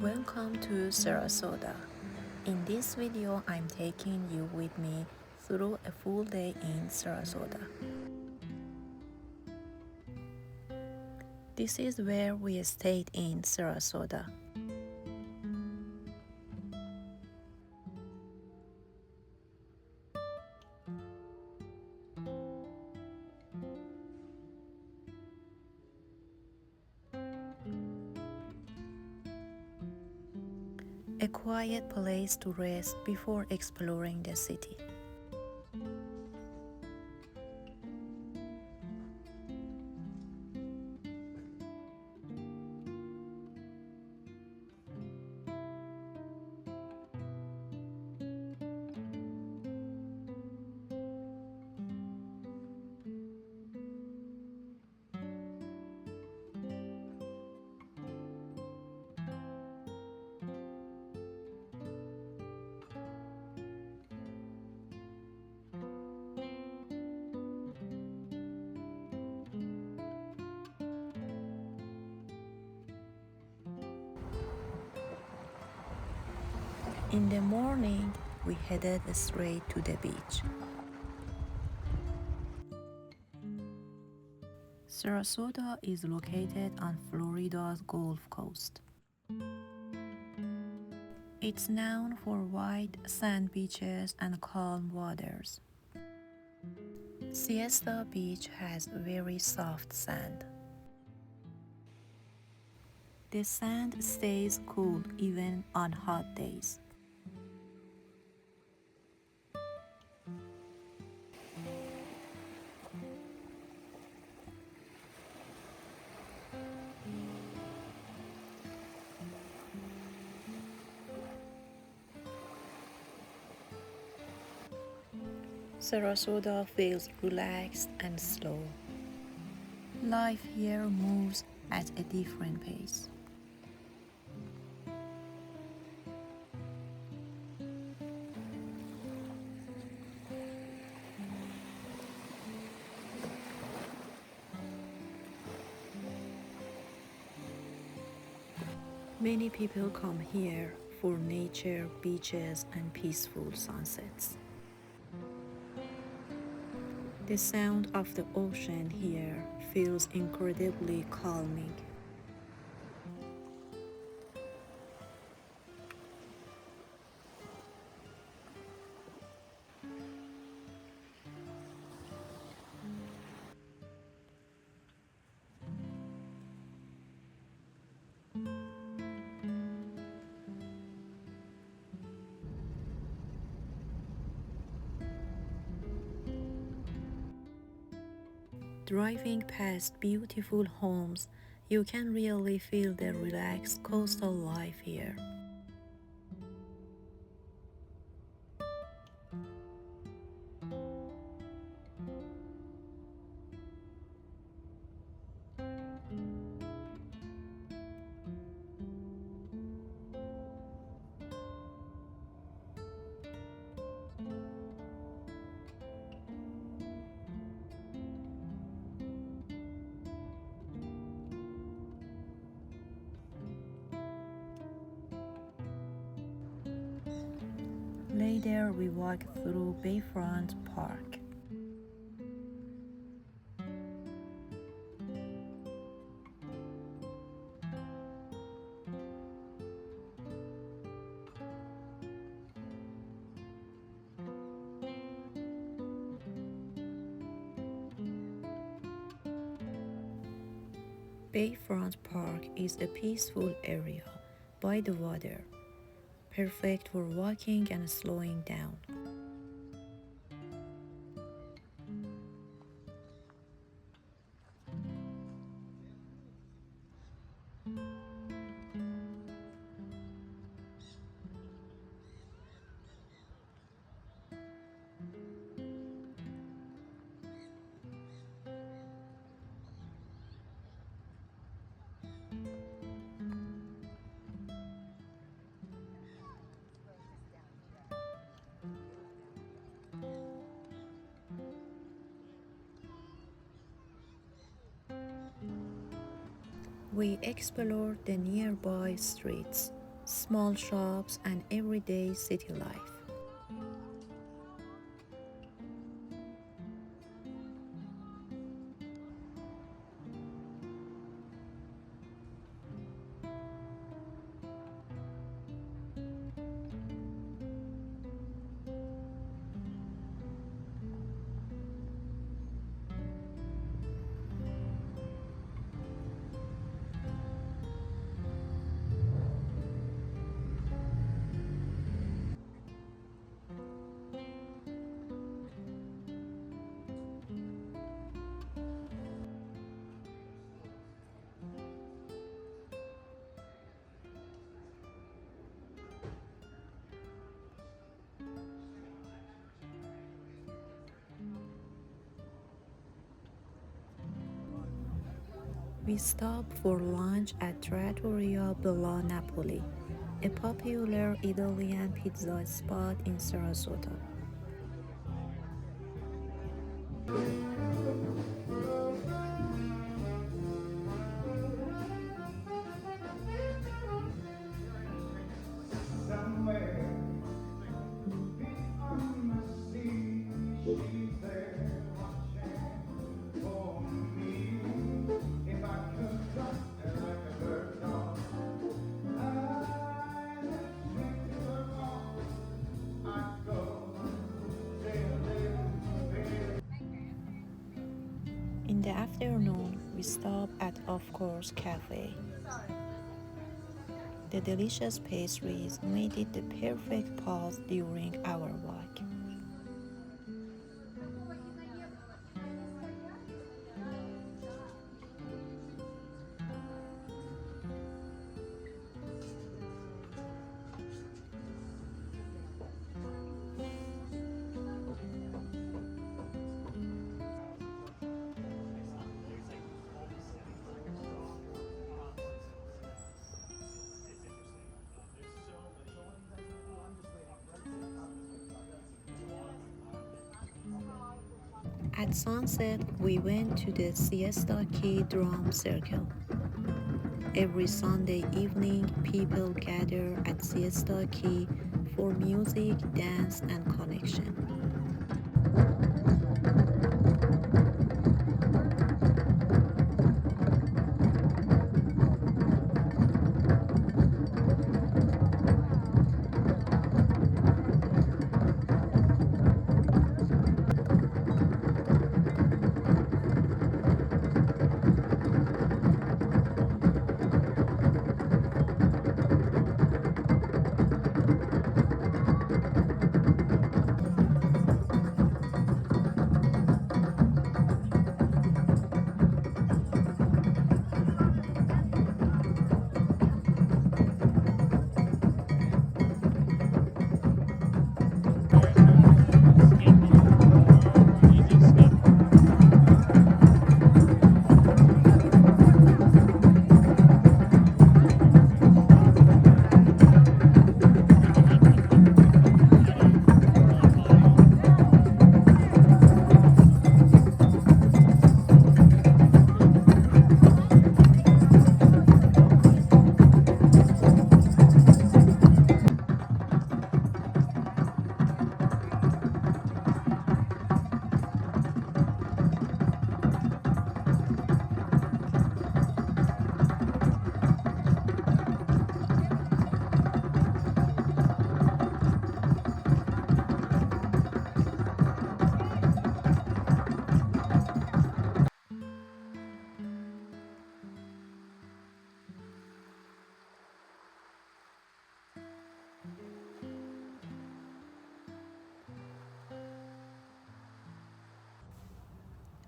Welcome to Sarasota. In this video, I'm taking you with me through a full day in Sarasota. This is where we stayed in Sarasota. A quiet place to rest before exploring the city. In the morning, we headed straight to the beach. Sarasota is located on Florida's Gulf Coast. It's known for white sand beaches and calm waters. Siesta Beach has very soft sand. The sand stays cool even on hot days. Sarasota feels relaxed and slow. Life here moves at a different pace. Many people come here for nature, beaches, and peaceful sunsets. The sound of the ocean here feels incredibly calming. Driving past beautiful homes, you can really feel the relaxed coastal life here. Later, we walk through Bayfront Park. Bayfront Park is a peaceful area by the water, perfect for walking and slowing down. We explored the nearby streets, small shops, and everyday city life. We stopped for lunch at Trattoria Bella Napoli, a popular Italian pizza spot in Sarasota. In the afternoon, we stopped at Of Course Cafe. The delicious pastries made it the perfect pause during our walk. At sunset, we went to the Siesta Key Drum Circle. Every Sunday evening, people gather at Siesta Key for music, dance, and connection.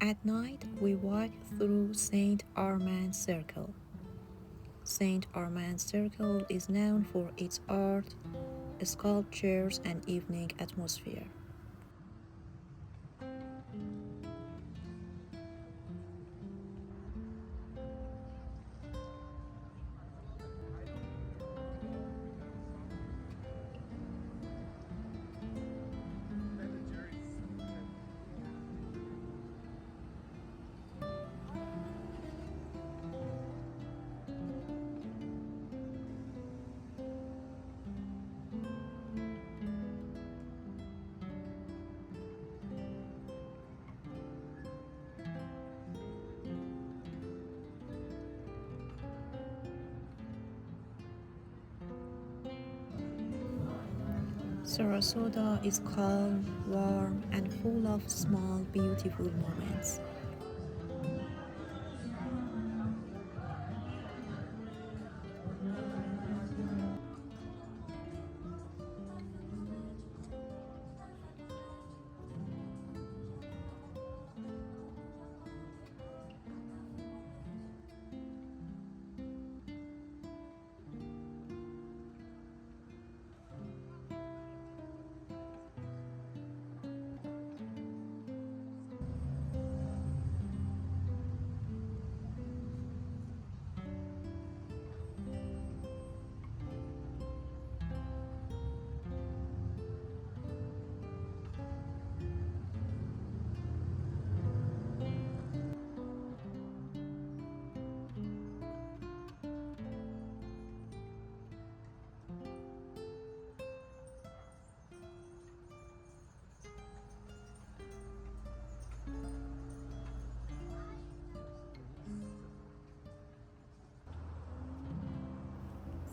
At night, we walked through Saint Armand Circle. Saint Armand Circle is known for its art, sculptures, and evening atmosphere. Sarasota is calm, warm, and full of small, beautiful moments.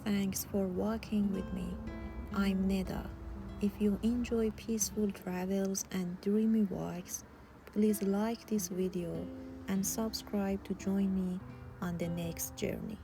Thanks for walking with me. I'm Neda. If you enjoy peaceful travels and dreamy walks, please like this video and subscribe to join me on the next journey.